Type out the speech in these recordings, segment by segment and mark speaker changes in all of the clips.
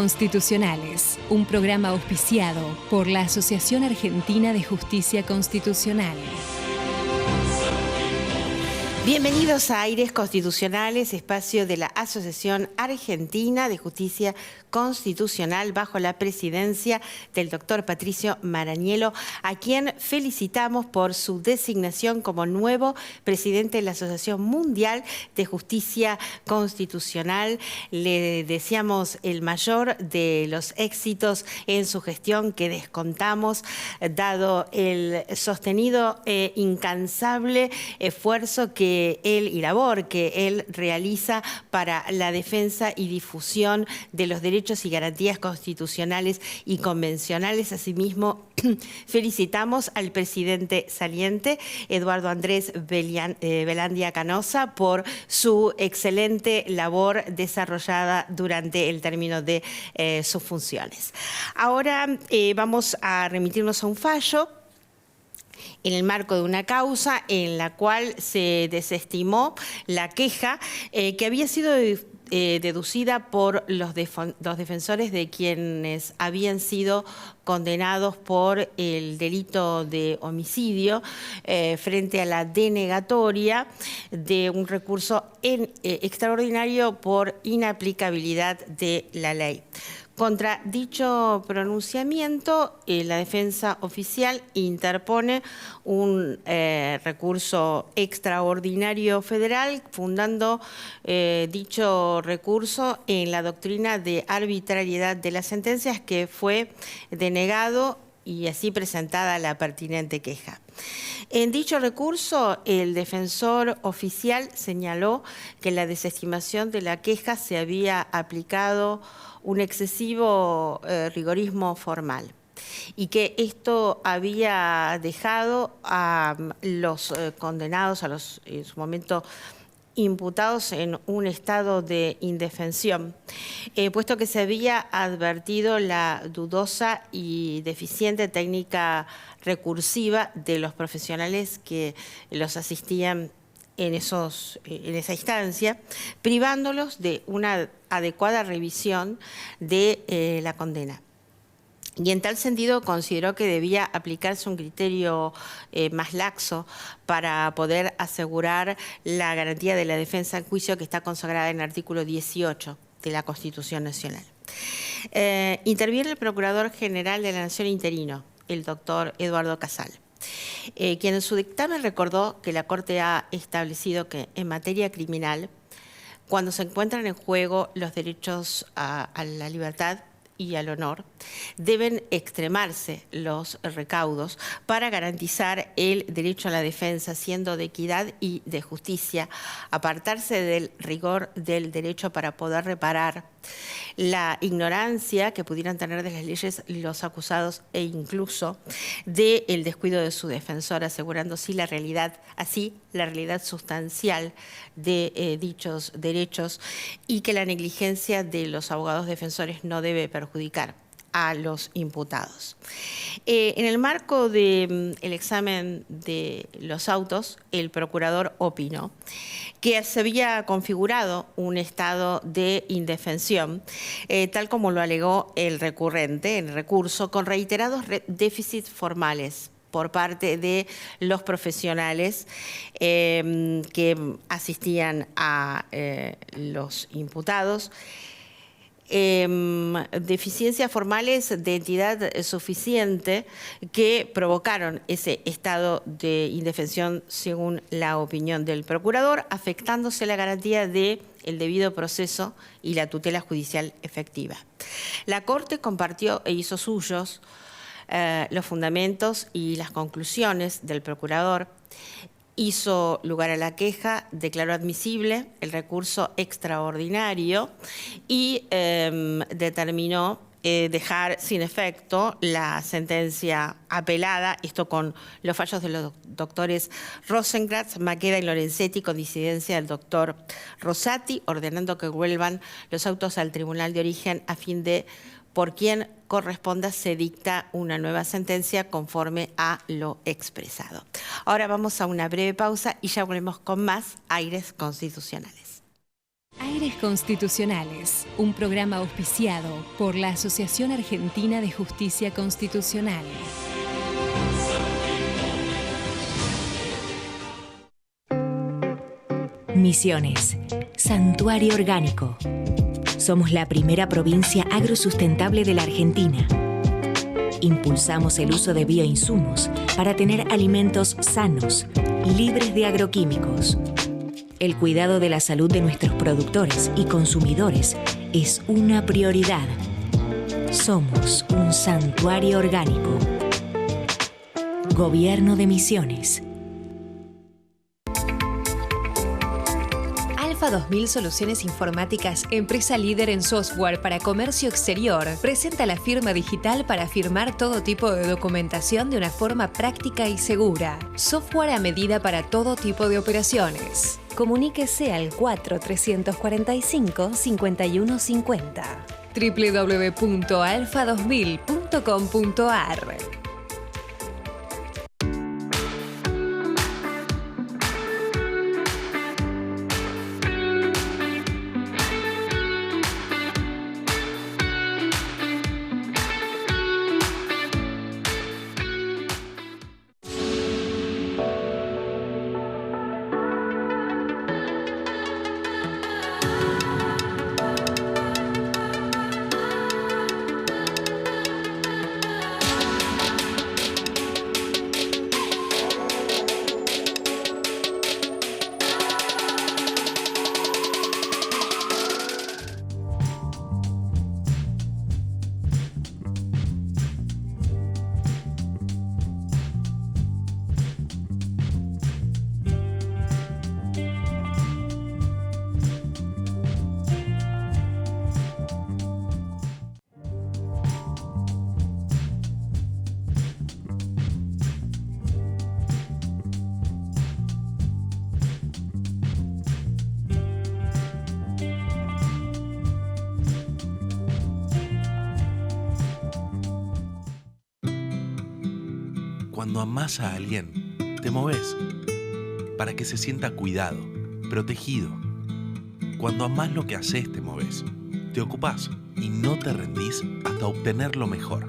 Speaker 1: Constitucionales, un programa auspiciado por la Asociación Argentina de Justicia Constitucional.
Speaker 2: Bienvenidos a Aires Constitucionales, espacio de la Asociación Argentina de Justicia Constitucional bajo la presidencia del doctor Patricio Marañelo, a quien felicitamos por su designación como nuevo presidente de la Asociación Mundial de Justicia Constitucional. Le deseamos el mayor de los éxitos en su gestión, que descontamos, dado el sostenido e incansable esfuerzo y labor que él realiza para la defensa y difusión de los derechos y garantías constitucionales y convencionales. Asimismo, felicitamos al presidente saliente, Eduardo Andrés Velandia Canosa, por su excelente labor desarrollada durante el término de sus funciones. Ahora vamos a remitirnos a un fallo en el marco de una causa en la cual se desestimó la queja que había sido deducida por los defensores de quienes habían sido condenados por el delito de homicidio frente a la denegatoria de un recurso extraordinario por inaplicabilidad de la ley. Contra dicho pronunciamiento, la defensa oficial interpone un recurso extraordinario federal, fundando dicho recurso en la doctrina de arbitrariedad de las sentencias, que fue denegado y así presentada la pertinente queja. En dicho recurso, el defensor oficial señaló que la desestimación de la queja se había aplicado un excesivo rigorismo formal y que esto había dejado a los condenados, a los en su momento imputados, en un estado de indefensión, puesto que se había advertido la dudosa y deficiente técnica recursiva de los profesionales que los asistían en esa instancia, privándolos de una adecuada revisión de la condena. Y en tal sentido consideró que debía aplicarse un criterio más laxo para poder asegurar la garantía de la defensa en juicio, que está consagrada en el artículo 18 de la Constitución Nacional. Interviene el Procurador General de la Nación interino, el doctor Eduardo Casal, quien en su dictamen recordó que la Corte ha establecido que en materia criminal, cuando se encuentran en juego los derechos a la libertad y al honor, deben extremarse los recaudos para garantizar el derecho a la defensa, siendo de equidad y de justicia, apartarse del rigor del derecho para poder reparar la ignorancia que pudieran tener de las leyes los acusados e incluso del descuido de su defensor, asegurando así la realidad sustancial de dichos derechos, y que la negligencia de los abogados defensores no debe perjudicar a los imputados. En el marco del examen de los autos, el procurador opinó que se había configurado un estado de indefensión, tal como lo alegó el recurrente en el recurso, con reiterados déficits formales por parte de los profesionales que asistían a los imputados, deficiencias formales de entidad suficiente que provocaron ese estado de indefensión, según la opinión del procurador, afectándose la garantía del debido proceso y la tutela judicial efectiva. La Corte compartió e hizo suyos los fundamentos y las conclusiones del procurador, hizo lugar a la queja, declaró admisible el recurso extraordinario y determinó dejar sin efecto la sentencia apelada, esto con los fallos de los doctores Rosenkratz, Maqueda y Lorenzetti, con disidencia del doctor Rosati, ordenando que vuelvan los autos al tribunal de origen a fin de, por quien corresponda, se dicta una nueva sentencia conforme a lo expresado. Ahora vamos a una breve pausa y ya volvemos con más Aires Constitucionales.
Speaker 1: Aires Aires Constitucionales, un programa auspiciado por la Asociación Argentina de Justicia Constitucional.
Speaker 3: Misiones, santuario orgánico. Somos la primera provincia agrosustentable de la Argentina. Impulsamos el uso de bioinsumos para tener alimentos sanos, libres de agroquímicos. El cuidado de la salud de nuestros productores y consumidores es una prioridad. Somos un santuario orgánico. Gobierno de Misiones.
Speaker 4: Alfa 2000 Soluciones Informáticas, empresa líder en software para comercio exterior, presenta la firma digital para firmar todo tipo de documentación de una forma práctica y segura. Software a medida para todo tipo de operaciones. Comuníquese al 4345-5150. www.alfa2000.com.ar.
Speaker 5: Cuando amás a alguien, te moves para que se sienta cuidado, protegido. Cuando amás lo que haces, te moves, te ocupás y no te rendís hasta obtener lo mejor.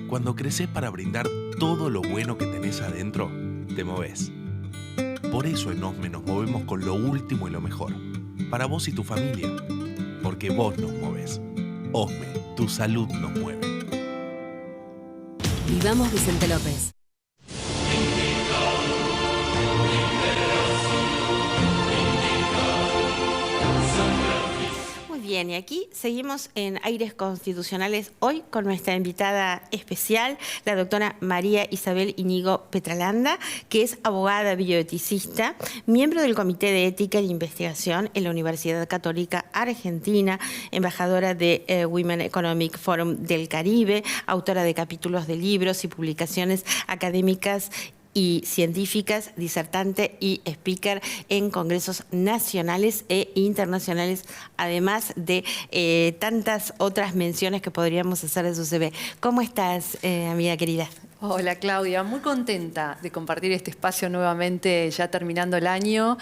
Speaker 5: Cuando creces para brindar todo lo bueno que tenés adentro, te moves. Por eso en OSME nos movemos con lo último y lo mejor, para vos y tu familia, porque vos nos movés. OSME, tu salud nos mueve.
Speaker 1: Vivamos Vicente López.
Speaker 2: Bien, y aquí seguimos en Aires Constitucionales hoy con nuestra invitada especial, la doctora María Isabel Íñigo Petralanda, que es abogada bioeticista, miembro del Comité de Ética e Investigación en la Universidad Católica Argentina, embajadora de Women Economic Forum del Caribe, autora de capítulos de libros y publicaciones académicas y científicas, disertante y speaker en congresos nacionales e internacionales, además de tantas otras menciones que podríamos hacer de su CV. ¿Cómo estás, amiga querida?
Speaker 6: Hola Claudia, muy contenta de compartir este espacio nuevamente ya terminando el año.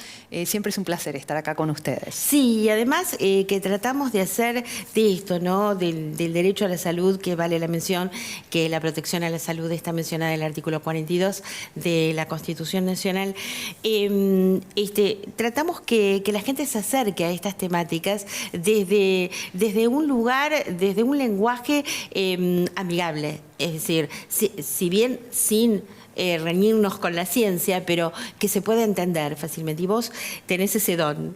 Speaker 6: Siempre es un placer estar acá con ustedes.
Speaker 2: Sí, y además que tratamos de hacer de esto, ¿no? Del derecho a la salud, que vale la mención, que la protección a la salud está mencionada en el artículo 42 de la Constitución Nacional. Tratamos que la gente se acerque a estas temáticas desde un lugar, desde un lenguaje amigable. Es decir, si bien sin reñirnos con la ciencia, pero que se pueda entender fácilmente. Y vos tenés ese don.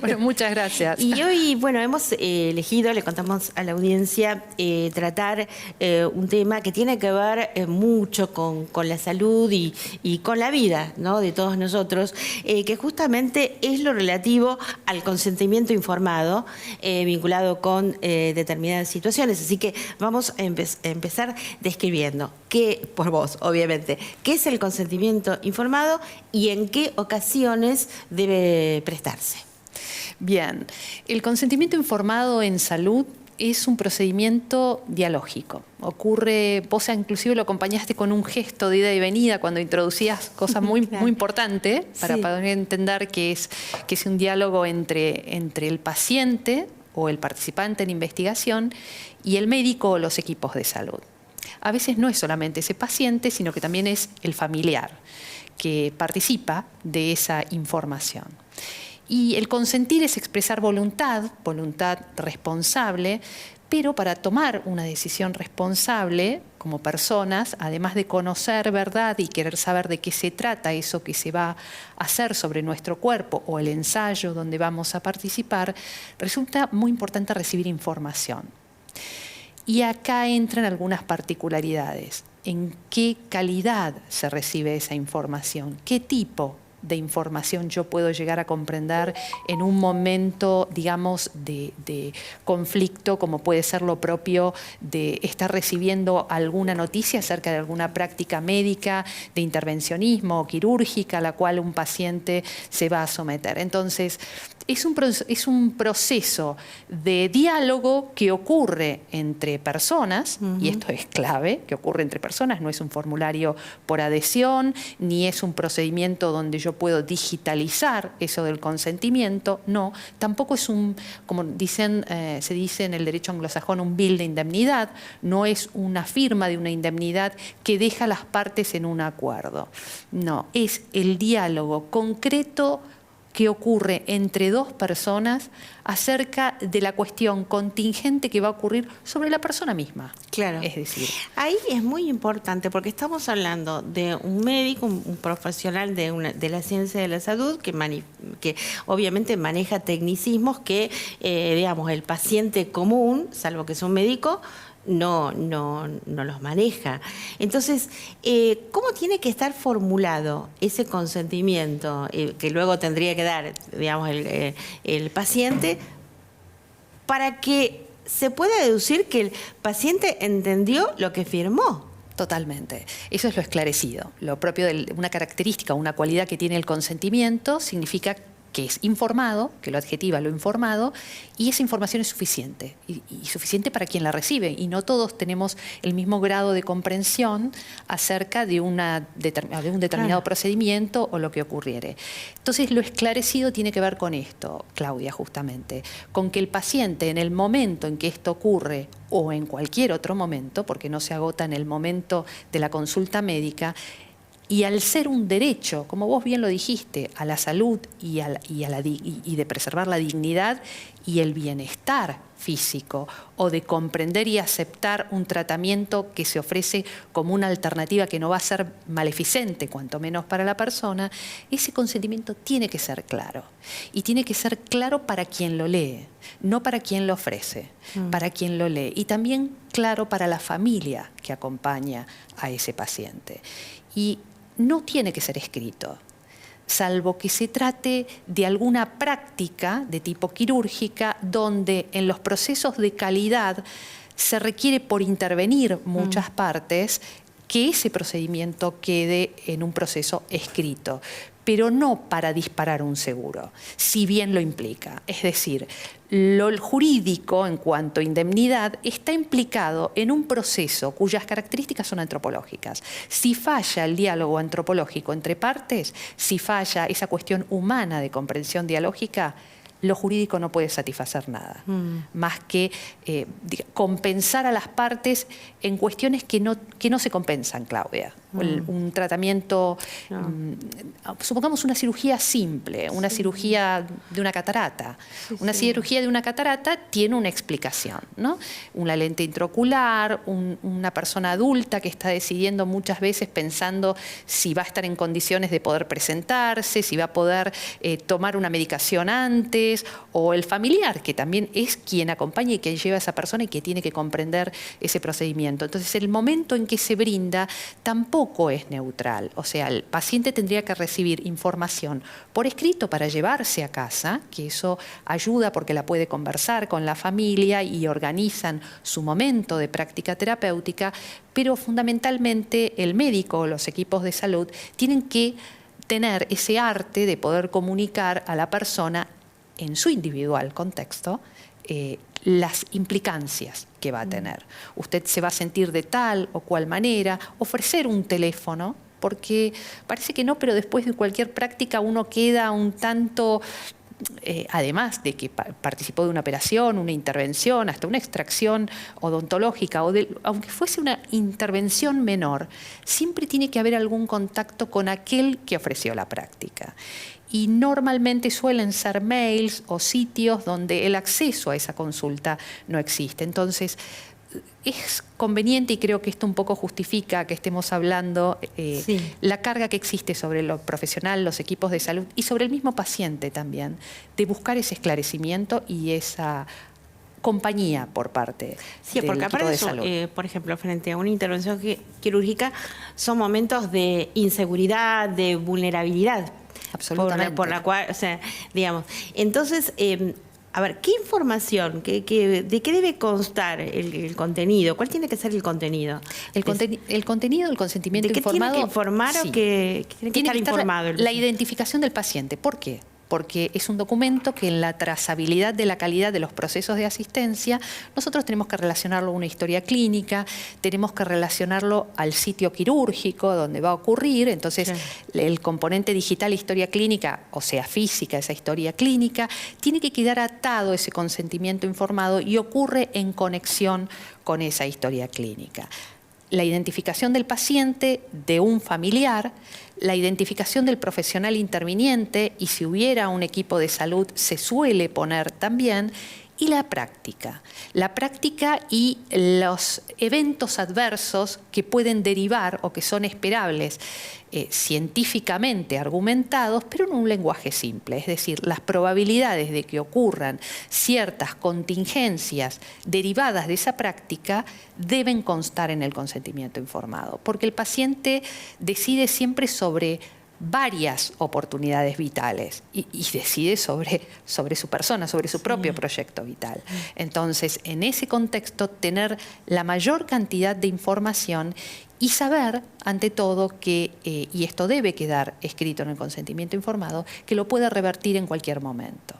Speaker 6: Bueno, muchas gracias.
Speaker 2: Y hoy, bueno, hemos elegido, le contamos a la audiencia, tratar un tema que tiene que ver mucho con la salud y con la vida, ¿no?, de todos nosotros, que justamente es lo relativo al consentimiento informado vinculado con determinadas situaciones. Así que vamos a empezar describiendo, por vos, obviamente, qué es el consentimiento informado y en qué ocasiones debe prestarse.
Speaker 6: Bien, el consentimiento informado en salud es un procedimiento dialógico. Ocurre, vos inclusive lo acompañaste con un gesto de ida y venida cuando introducías cosas muy,
Speaker 2: claro.
Speaker 6: muy importantes para
Speaker 2: Sí.
Speaker 6: poder entender que es un diálogo entre el paciente o el participante en investigación y el médico o los equipos de salud. A veces no es solamente ese paciente, sino que también es el familiar que participa de esa información. Y el consentir es expresar voluntad responsable, pero para tomar una decisión responsable como personas, además de conocer verdad y querer saber de qué se trata eso que se va a hacer sobre nuestro cuerpo o el ensayo donde vamos a participar, resulta muy importante recibir información. Y acá entran algunas particularidades. ¿En qué calidad se recibe esa información? ¿Qué tipo de información yo puedo llegar a comprender en un momento, digamos, de conflicto, como puede ser lo propio de estar recibiendo alguna noticia acerca de alguna práctica médica, de intervencionismo o quirúrgica a la cual un paciente se va a someter? Entonces, es un proceso de diálogo que ocurre entre personas, y esto es clave, que ocurre entre personas, no es un formulario por adhesión, ni es un procedimiento donde yo puedo digitalizar eso del consentimiento, no, tampoco es como se dice en el derecho anglosajón, un bill de indemnidad, no es una firma de una indemnidad que deja a las partes en un acuerdo. No, es el diálogo concreto que ocurre entre dos personas acerca de la cuestión contingente que va a ocurrir sobre la persona misma.
Speaker 2: Claro.
Speaker 6: Es decir,
Speaker 2: ahí es muy importante porque estamos hablando de un médico, un profesional de la ciencia de la salud que obviamente maneja tecnicismos que, digamos, el paciente común, salvo que es un médico, no los maneja. Entonces, ¿cómo tiene que estar formulado ese consentimiento que luego tendría que dar, digamos, el paciente para que se pueda deducir que el paciente entendió lo que firmó?
Speaker 6: totalmente. Eso es lo esclarecido. Lo propio de una característica, una cualidad que tiene el consentimiento significa que es informado, que lo adjetiva lo informado, y esa información es suficiente, y suficiente para quien la recibe, y no todos tenemos el mismo grado de comprensión acerca de un determinado procedimiento o lo que ocurriere. Entonces, lo esclarecido tiene que ver con esto, Claudia, justamente, con que el paciente, en el momento en que esto ocurre, o en cualquier otro momento, porque no se agota en el momento de la consulta médica, y al ser un derecho, como vos bien lo dijiste, a la salud y de preservar la dignidad y el bienestar físico, o de comprender y aceptar un tratamiento que se ofrece como una alternativa que no va a ser maleficente, cuanto menos para la persona, ese consentimiento tiene que ser claro. Y tiene que ser claro para quien lo lee, no para quien lo ofrece, para quien lo lee. Y también claro para la familia que acompaña a ese paciente. Y no tiene que ser escrito, salvo que se trate de alguna práctica de tipo quirúrgica donde en los procesos de calidad se requiere por intervenir muchas partes que ese procedimiento quede en un proceso escrito, pero no para disparar un seguro, si bien lo implica. Es decir, lo jurídico en cuanto a indemnidad está implicado en un proceso cuyas características son antropológicas. Si falla el diálogo antropológico entre partes, si falla esa cuestión humana de comprensión dialógica, lo jurídico no puede satisfacer nada, más que compensar a las partes en cuestiones que no se compensan, Claudia. Un tratamiento, supongamos una cirugía simple, una cirugía de una catarata. Una cirugía de una catarata tiene una explicación, ¿no? Una lente intraocular, una persona adulta que está decidiendo muchas veces pensando si va a estar en condiciones de poder presentarse, si va a poder tomar una medicación antes, o el familiar, que también es quien acompaña y que lleva a esa persona y que tiene que comprender ese procedimiento. Entonces, el momento en que se brinda tampoco es neutral. O sea, el paciente tendría que recibir información por escrito para llevarse a casa, que eso ayuda porque la puede conversar con la familia y organizan su momento de práctica terapéutica, pero fundamentalmente el médico o los equipos de salud tienen que tener ese arte de poder comunicar a la persona en su individual contexto las implicancias que va a tener. Usted se va a sentir de tal o cual manera, ofrecer un teléfono, porque parece que no, pero después de cualquier práctica uno queda un tanto, además de que participó de una operación, una intervención, hasta una extracción odontológica, aunque fuese una intervención menor, siempre tiene que haber algún contacto con aquel que ofreció la práctica. Y normalmente suelen ser mails o sitios donde el acceso a esa consulta no existe. Entonces, es conveniente, y creo que esto un poco justifica que estemos hablando, la carga que existe sobre lo profesional, los equipos de salud y sobre el mismo paciente también, de buscar ese esclarecimiento y esa compañía por parte del
Speaker 2: porque
Speaker 6: equipo
Speaker 2: aparte
Speaker 6: de salud.
Speaker 2: por ejemplo, frente a una intervención quirúrgica, son momentos de inseguridad, de vulnerabilidad.
Speaker 6: Absolutamente.
Speaker 2: Por la cual, o sea, digamos. Entonces, a ver, ¿qué información, de qué debe constar el contenido? ¿Cuál tiene que ser el contenido?
Speaker 6: El contenido del consentimiento
Speaker 2: ¿De qué
Speaker 6: informado.
Speaker 2: tiene que informar o que tiene que estar informado?
Speaker 6: La identificación del paciente. ¿Por qué? Porque es un documento que en la trazabilidad de la calidad de los procesos de asistencia, nosotros tenemos que relacionarlo a una historia clínica, tenemos que relacionarlo al sitio quirúrgico donde va a ocurrir. Entonces, el componente digital, historia clínica, o sea, física, esa historia clínica, tiene que quedar atado ese consentimiento informado y ocurre en conexión con esa historia clínica. La identificación del paciente, de un familiar, la identificación del profesional interviniente, y si hubiera un equipo de salud se suele poner también, y la práctica y los eventos adversos que pueden derivar o que son esperables científicamente argumentados, pero en un lenguaje simple. Es decir, las probabilidades de que ocurran ciertas contingencias derivadas de esa práctica deben constar en el consentimiento informado, porque el paciente decide siempre sobre varias oportunidades vitales y decide sobre su persona, sobre su propio proyecto vital. Entonces, en ese contexto, tener la mayor cantidad de información y saber, ante todo, que, y esto debe quedar escrito en el consentimiento informado, que lo puede revertir en cualquier momento.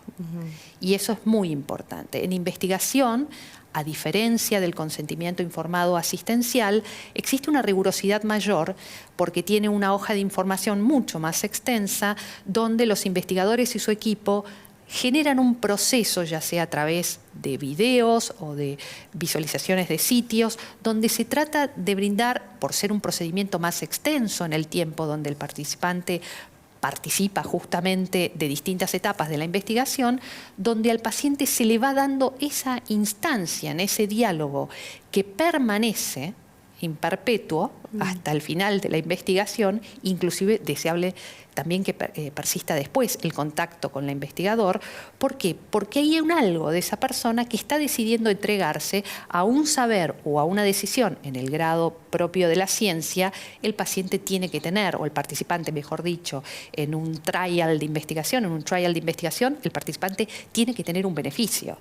Speaker 6: Y eso es muy importante. En investigación, a diferencia del consentimiento informado asistencial, existe una rigurosidad mayor porque tiene una hoja de información mucho más extensa donde los investigadores y su equipo generan un proceso, ya sea a través de videos o de visualizaciones de sitios, donde se trata de brindar, por ser un procedimiento más extenso en el tiempo, donde el participante participa justamente de distintas etapas de la investigación, donde al paciente se le va dando esa instancia, en ese diálogo que permanece in perpetuo hasta el final de la investigación, inclusive deseable también que persista después el contacto con el investigador. ¿Por qué? Porque hay un algo de esa persona que está decidiendo entregarse a un saber o a una decisión en el grado propio de la ciencia. El paciente tiene que tener, o el participante, mejor dicho, en un trial de investigación, el participante tiene que tener un beneficio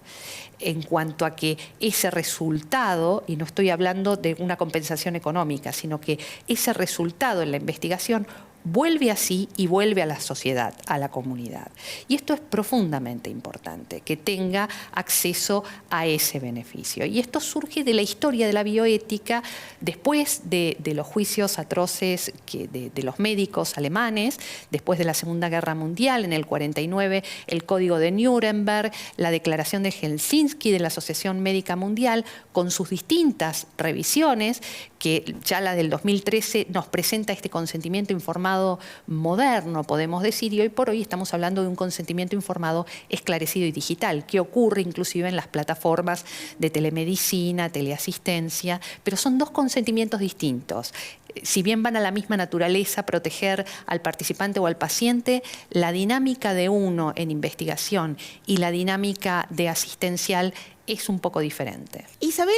Speaker 6: en cuanto a que ese resultado, y no estoy hablando de una compensación económica, sino que ese resultado en la investigación vuelve así y vuelve a la sociedad, a la comunidad. Y esto es profundamente importante, que tenga acceso a ese beneficio. Y esto surge de la historia de la bioética después de los juicios atroces de los médicos alemanes, después de la Segunda Guerra Mundial, en el 49, el Código de Nuremberg, la Declaración de Helsinki de la Asociación Médica Mundial, con sus distintas revisiones, que ya la del 2013 nos presenta este consentimiento informado moderno, podemos decir, y hoy por hoy estamos hablando de un consentimiento informado esclarecido y digital, que ocurre inclusive en las plataformas de telemedicina, teleasistencia, pero son dos consentimientos distintos. Si bien van a la misma naturaleza, proteger al participante o al paciente, la dinámica de uno en investigación y la dinámica de asistencial es un poco diferente.
Speaker 2: Isabel,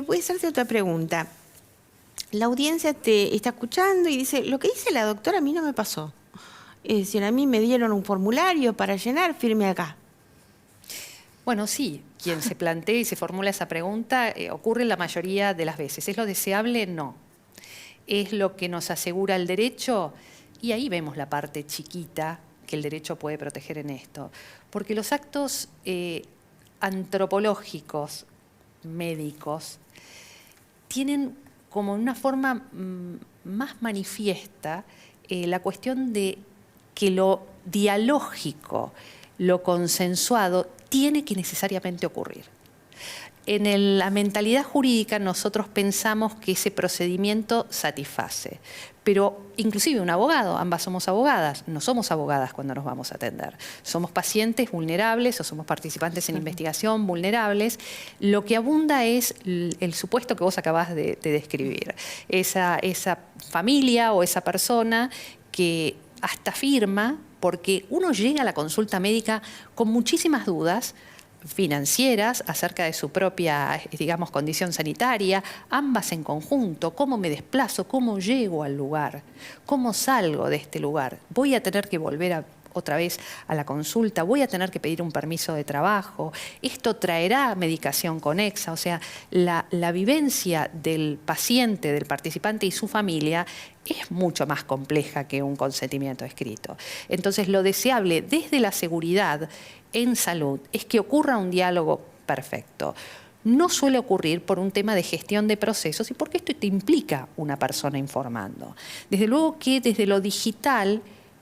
Speaker 2: voy a hacerte otra pregunta. La audiencia te está escuchando y dice, lo que dice la doctora a mí no me pasó. Es decir, a mí me dieron un formulario para llenar, firme acá.
Speaker 6: Bueno, sí, quien se plantea y se formula esa pregunta ocurre la mayoría de las veces. ¿Es lo deseable? No. ¿Es lo que nos asegura el derecho? Y ahí vemos la parte chiquita que el derecho puede proteger en esto. Porque los actos antropológicos, médicos, tienen como una forma más manifiesta la cuestión de que lo dialógico, lo consensuado, tiene que necesariamente ocurrir. En la mentalidad jurídica nosotros pensamos que ese procedimiento satisface, pero inclusive un abogado, ambas somos abogadas, no somos abogadas cuando nos vamos a atender. Somos pacientes vulnerables o somos participantes en investigación vulnerables. Lo que abunda es el supuesto que vos acabás de describir. Esa familia o esa persona que hasta afirma, porque uno llega a la consulta médica con muchísimas dudas financieras acerca de su propia, digamos, condición sanitaria, ambas en conjunto, cómo me desplazo, cómo llego al lugar, cómo salgo de este lugar, voy a tener que volver otra vez a la consulta, voy a tener que pedir un permiso de trabajo, esto traerá medicación conexa, o sea, la vivencia del paciente, del participante y su familia es mucho más compleja que un consentimiento escrito. Entonces, lo deseable desde la seguridad en salud es que ocurra un diálogo perfecto. No suele ocurrir por un tema de gestión de procesos y porque esto te implica una persona informando. Desde luego que desde lo digital,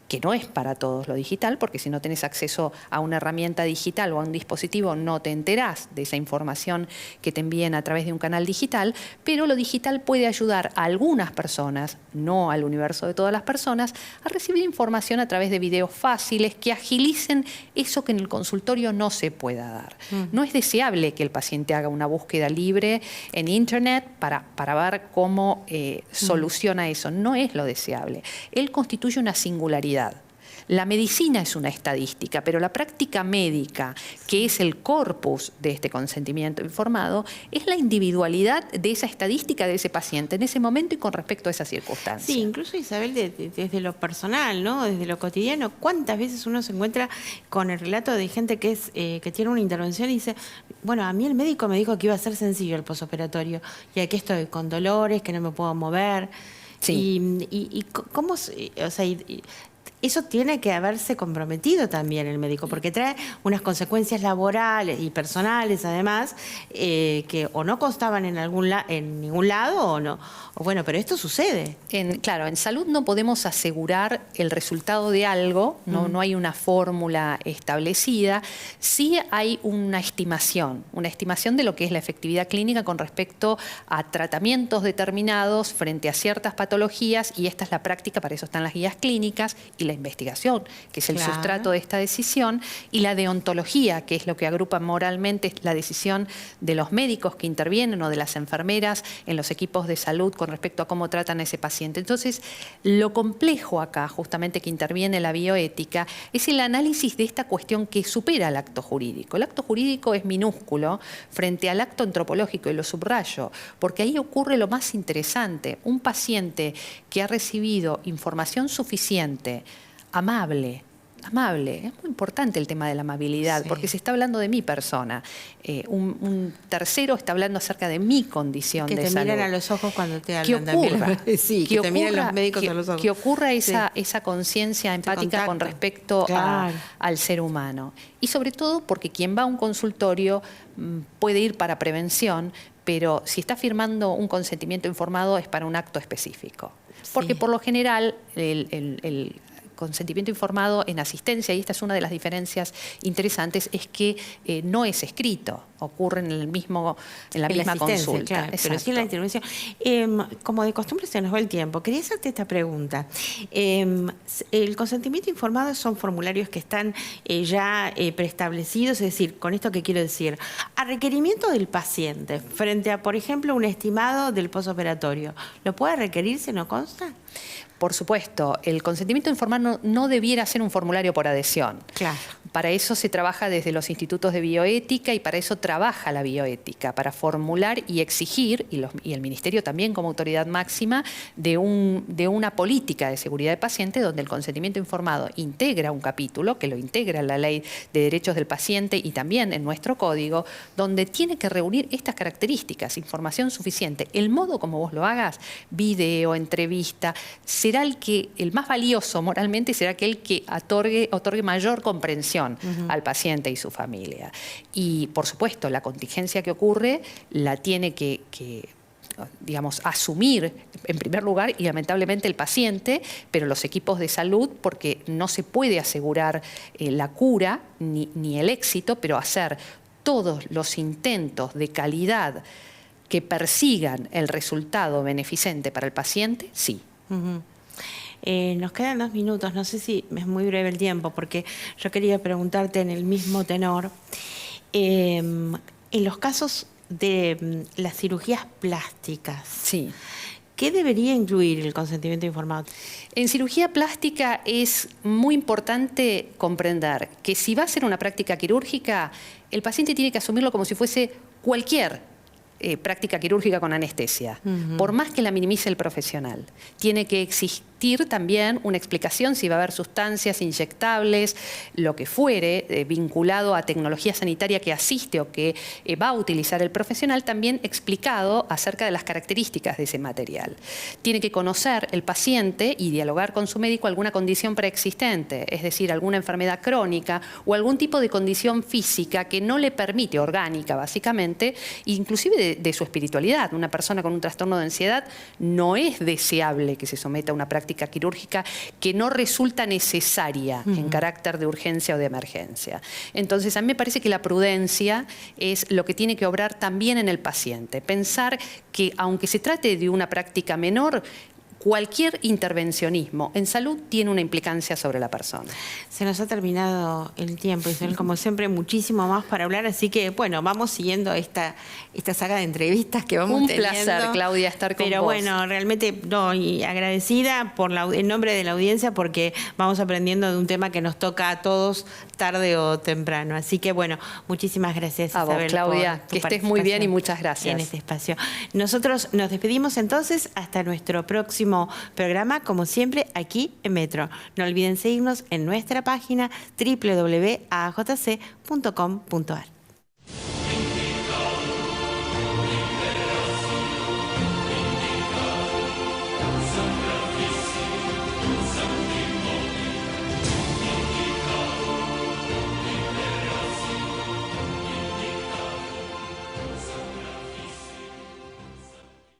Speaker 6: que no es para todos lo digital, porque si no tenés acceso a una herramienta digital o a un dispositivo no te enterás de esa información que te envíen a través de un canal digital, pero lo digital puede ayudar a algunas personas, no al universo de todas las personas, a recibir información a través de videos fáciles que agilicen eso que en el consultorio no se pueda dar. No es deseable que el paciente haga una búsqueda libre en Internet para ver cómo soluciona eso. No es lo deseable. Él constituye una singularidad. La medicina es una estadística, pero la práctica médica, que es el corpus de este consentimiento informado, es la individualidad de esa estadística de ese paciente en ese momento y con respecto a esa circunstancia.
Speaker 2: Sí, incluso Isabel, desde lo personal, ¿no? Desde lo cotidiano, ¿cuántas veces uno se encuentra con el relato de gente que tiene una intervención y dice, bueno, a mí el médico me dijo que iba a ser sencillo el posoperatorio y aquí estoy con dolores, que no me puedo mover?
Speaker 6: Sí.
Speaker 2: Y cómo, o sea, eso tiene que haberse comprometido también el médico, porque trae unas consecuencias laborales y personales, además, que o no constaban en ningún lado o no. O bueno, pero esto sucede.
Speaker 6: Claro, en salud no podemos asegurar el resultado de algo, no hay una fórmula establecida. Sí hay una estimación de lo que es la efectividad clínica con respecto a tratamientos determinados frente a ciertas patologías, y esta es la práctica, para eso están las guías clínicas y la investigación, que es el sustrato de esta decisión, y la deontología, que es lo que agrupa moralmente la decisión de los médicos que intervienen o de las enfermeras en los equipos de salud con respecto a cómo tratan a ese paciente. Entonces, lo complejo acá, justamente que interviene la bioética, es el análisis de esta cuestión que supera el acto jurídico. El acto jurídico es minúsculo frente al acto antropológico, y lo subrayo, porque ahí ocurre lo más interesante. Un paciente que ha recibido información suficiente, amable, es muy importante el tema de la amabilidad, porque se está hablando de mi persona. Un tercero está hablando acerca de mi condición de salud. Que te miran
Speaker 2: a los ojos cuando te hablan también.
Speaker 6: Sí,
Speaker 2: que te miran los médicos a los ojos.
Speaker 6: Que ocurra esa conciencia empática con respecto al ser humano. Y sobre todo porque quien va a un consultorio puede ir para prevención, pero si está firmando un consentimiento informado es para un acto específico. Porque por lo general el consentimiento informado en asistencia, y esta es una de las diferencias interesantes, es que no es escrito, ocurre en la misma consulta.
Speaker 2: Claro, pero sí en la intervención. Como de costumbre se nos va el tiempo. Quería hacerte esta pregunta. El consentimiento informado son formularios que están ya preestablecidos, es decir, con esto que quiero decir, a requerimiento del paciente, frente a, por ejemplo, un estimado del posoperatorio, ¿lo puede requerir si no consta?
Speaker 6: Por supuesto, el consentimiento informado no debiera ser un formulario por adhesión.
Speaker 2: Claro.
Speaker 6: Para eso se trabaja desde los institutos de bioética y para eso trabaja la bioética, para formular y exigir, y el Ministerio también como autoridad máxima, de una política de seguridad del paciente donde el consentimiento informado integra un capítulo, que lo integra en la Ley de Derechos del Paciente y también en nuestro código, donde tiene que reunir estas características, información suficiente. El modo como vos lo hagas, video, entrevista, será el más valioso moralmente, será aquel que otorgue mayor comprensión información al paciente y su familia. Y, por supuesto, la contingencia que ocurre la tiene que digamos, asumir en primer lugar y lamentablemente el paciente, pero los equipos de salud, porque no se puede asegurar la cura ni el éxito, pero hacer todos los intentos de calidad que persigan el resultado beneficente para el paciente, sí.
Speaker 2: Nos quedan 2 minutos, no sé si es muy breve el tiempo, porque yo quería preguntarte en el mismo tenor, en los casos de las cirugías plásticas,
Speaker 6: Sí.
Speaker 2: ¿qué debería incluir el consentimiento informado?
Speaker 6: En cirugía plástica es muy importante comprender que si va a ser una práctica quirúrgica, el paciente tiene que asumirlo como si fuese cualquier práctica quirúrgica con anestesia, por más que la minimice el profesional. Tiene que existir también una explicación si va a haber sustancias inyectables, lo que fuere, vinculado a tecnología sanitaria que asiste o que va a utilizar el profesional, también explicado acerca de las características de ese material. Tiene que conocer el paciente y dialogar con su médico alguna condición preexistente, es decir, alguna enfermedad crónica o algún tipo de condición física que no le permite, orgánica básicamente, inclusive de su espiritualidad. Una persona con un trastorno de ansiedad no es deseable que se someta a una práctica quirúrgica que no resulta necesaria en carácter de urgencia o de emergencia. Entonces, a mí me parece que la prudencia es lo que tiene que obrar también en el paciente. Pensar que, aunque se trate de una práctica menor, cualquier intervencionismo en salud tiene una implicancia sobre la persona.
Speaker 2: Se nos ha terminado el tiempo, Isabel, como siempre, muchísimo más para hablar, así que, bueno, vamos siguiendo esta saga de entrevistas que vamos teniendo.
Speaker 6: Un placer, Claudia, estar con vos.
Speaker 2: Pero bueno, realmente y agradecida en nombre de la audiencia, porque vamos aprendiendo de un tema que nos toca a todos tarde o temprano. Así que, bueno, muchísimas gracias,
Speaker 6: a
Speaker 2: Isabel,
Speaker 6: vos, Claudia, que estés muy bien y muchas gracias.
Speaker 2: En este espacio. Nosotros nos despedimos entonces hasta nuestro próximo programa, como siempre, aquí en Metro. No olviden seguirnos en nuestra página www.ajc.com.ar.